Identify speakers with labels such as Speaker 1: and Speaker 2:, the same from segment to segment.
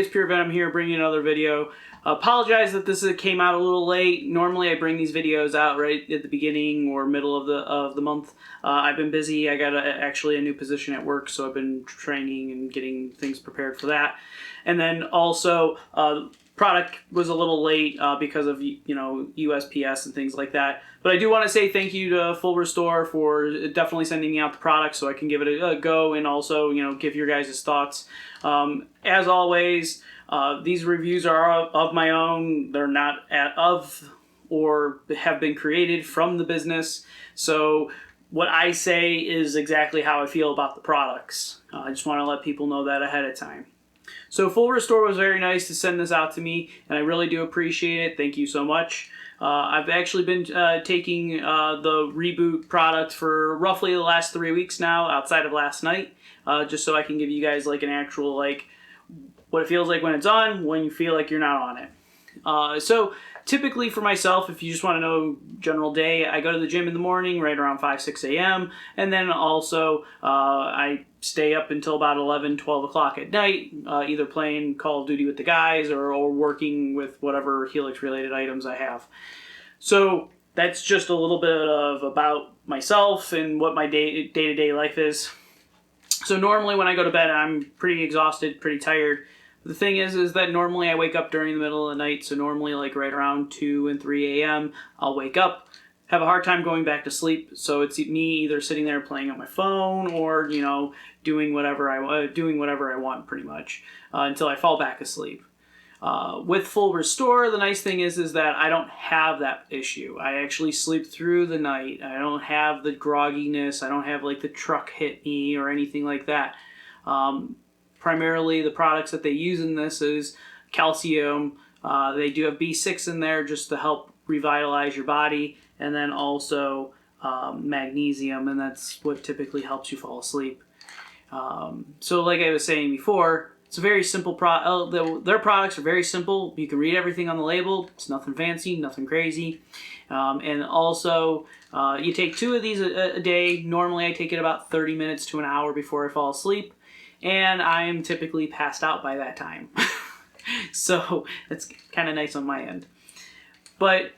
Speaker 1: always, Pure Venom here, bringing another video. Apologize that this came out a little late. Normally I bring these videos out right at the beginning or middle of the month. I've been busy. I got actually a new position at work, so I've been training and getting things prepared for that. And then also, product was a little late because of USPS and things like that. But I do want to say thank you to Full Restore for definitely sending me out the product so I can give it a go and also give your guys' thoughts. As always, these reviews are of my own. They're not of or have been created from the business. So what I say is exactly how I feel about the products. I just want to let people know that ahead of time. So Full Restore was very nice to send this out to me, and I really do appreciate it. Thank you so much. I've actually been taking the Reboot product for roughly the last 3 weeks now, outside of last night, just so I can give you guys like an actual what it feels like when it's on, when you feel like you're not on it. So typically for myself, if you just want to know general day, I go to the gym in the morning right around 5-6 a.m. and then also I stay up until about 11-12 o'clock at night, either playing Call of Duty with the guys or working with whatever Helix related items I have. So that's just a little bit of about myself and what my day-to-day life is. So normally when I go to bed, I'm pretty exhausted, pretty tired. The thing is that normally I wake up during the middle of the night, so normally like right around 2 and 3 a.m. I'll wake up, have a hard time going back to sleep, so it's me either sitting there playing on my phone or, doing whatever I want pretty much, until I fall back asleep. With Full Restore, the nice thing is that I don't have that issue. I actually sleep through the night. I don't have the grogginess. I don't have like the truck hit me or anything like that. Primarily the products that they use in this is calcium. They do have B6 in there just to help revitalize your body, and then also magnesium, and that's what typically helps you fall asleep. So like I was saying before, it's a very simple their products are very simple. You can read everything on the label. It's nothing fancy, nothing crazy. And also, you take 2 of these a day. Normally I take it about 30 minutes to an hour before I fall asleep, and I'm typically passed out by that time. So that's kind of nice on my end. But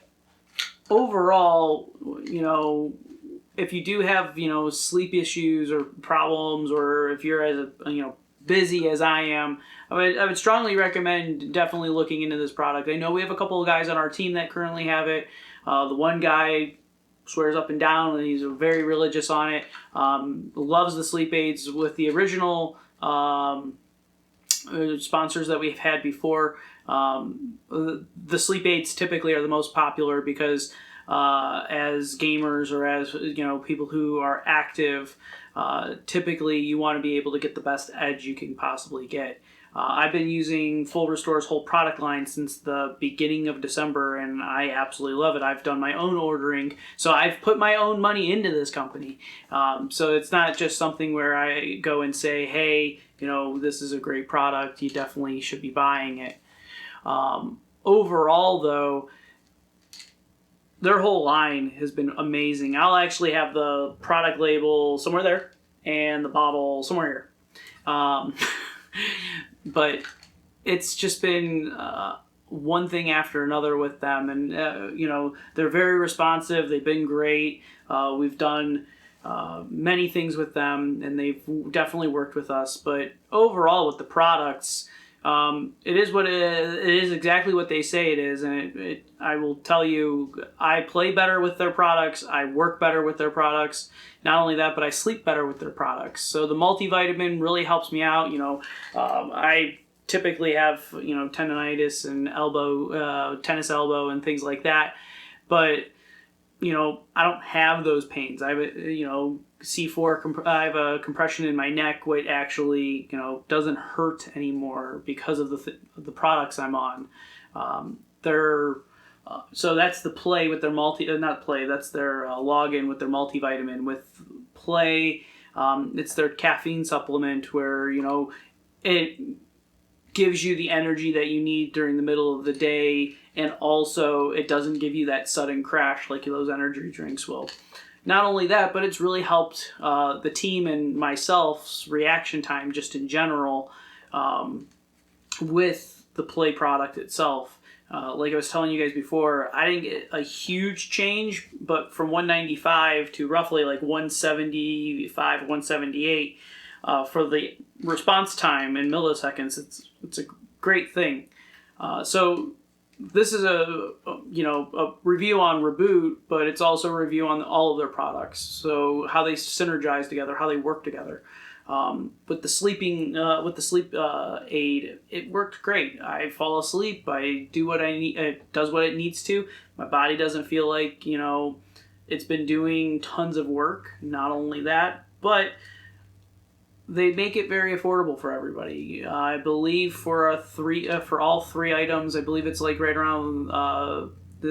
Speaker 1: overall, if you do have, sleep issues or problems, or if you're as busy as I am, I would strongly recommend definitely looking into this product. I know we have a couple of guys on our team that currently have it. The one guy swears up and down, and he's very religious on it. Loves the sleep aids. With the original sponsors that we've had before, the sleep aids typically are the most popular because as gamers or as people who are active, typically you want to be able to get the best edge you can possibly get. I've been using Full Restore's whole product line since the beginning of December, and I absolutely love it. I've done my own ordering, so I've put my own money into this company. So it's not just something where I go and say, hey, this is a great product, you definitely should be buying it. Overall, though, their whole line has been amazing. I'll actually have the product label somewhere there and the bottle somewhere here. But it's just been one thing after another with them, and they're very responsive. They've been great. We've done many things with them, and they've definitely worked with us. But overall, with the products, it is what it is exactly what they say it is, and I will tell you, I play better with their products. I work better with their products. Not only that, but I sleep better with their products. So the multivitamin really helps me out. I typically have tendonitis and tennis elbow and things like that, but I don't have those pains. I have C4. I have a compression in my neck, which actually doesn't hurt anymore because of the products I'm on. So that's the play with their that's their login with their multivitamin. With Play, it's their caffeine supplement where it gives you the energy that you need during the middle of the day, and also it doesn't give you that sudden crash like those energy drinks will. Not only that, but it's really helped the team and myself's reaction time just in general. with the Play product itself. Like I was telling you guys before, I didn't get a huge change, but from 195 to roughly like 175, 178 for the response time in milliseconds, it's a great thing. So this is a review on Reboot, but it's also a review on all of their products. So how they synergize together, how they work together. With the sleep aid, it worked great. I fall asleep. I do what I need. It does what it needs to. My body doesn't feel like it's been doing tons of work. Not only that, but they make it very affordable for everybody. I believe for all three items, I believe it's like right around.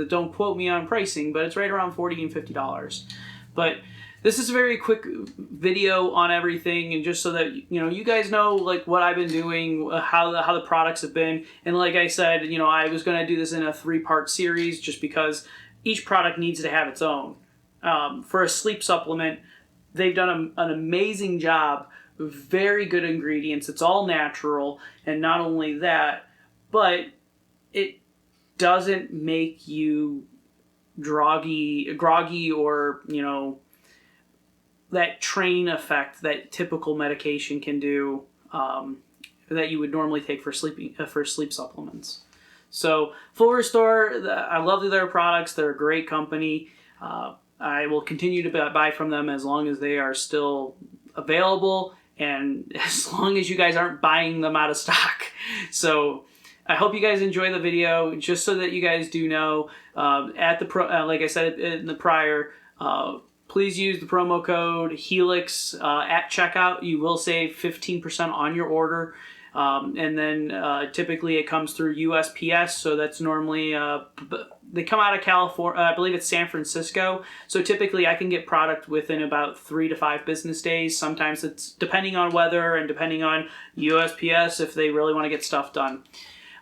Speaker 1: Don't quote me on pricing, but it's right around $40 and $50. But this is a very quick video on everything, and just so that you guys know like what I've been doing, how the products have been, and like I said, I was going to do this in a 3-part series just because each product needs to have its own. For a sleep supplement, they've done an amazing job. Very good ingredients. It's all natural, and not only that, but it doesn't make you groggy or that train effect that typical medication can do, that you would normally take for sleep supplements. So Full Restore, I love their products. They're a great company. I will continue to buy from them as long as they are still available, and as long as you guys aren't buying them out of stock. So I hope you guys enjoy the video. Just so that you guys do know, like I said in the prior, please use the promo code HELIX at checkout. You will save 15% on your order. And then typically it comes through USPS, so that's normally, they come out of California, I believe it's San Francisco. So typically I can get product within about 3 to 5 business days. Sometimes it's depending on weather and depending on USPS if they really want to get stuff done.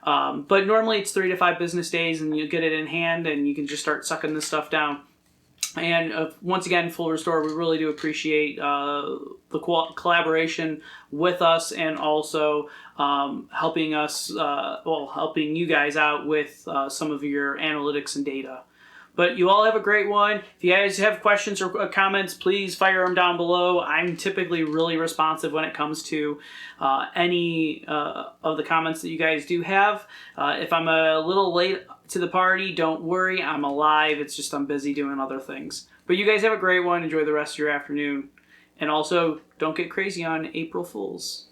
Speaker 1: But normally it's 3 to 5 business days, and you get it in hand and you can just start sucking this stuff down. And once again, Full Restore, we really do appreciate the collaboration with us, and also helping you guys out with some of your analytics and data. But you all have a great one. If you guys have questions or comments, please fire them down below. I'm typically really responsive when it comes to any of the comments that you guys do have. If I'm a little late to the party, don't worry, I'm alive. It's just I'm busy doing other things. But you guys have a great one. Enjoy the rest of your afternoon. And also, don't get crazy on April Fools.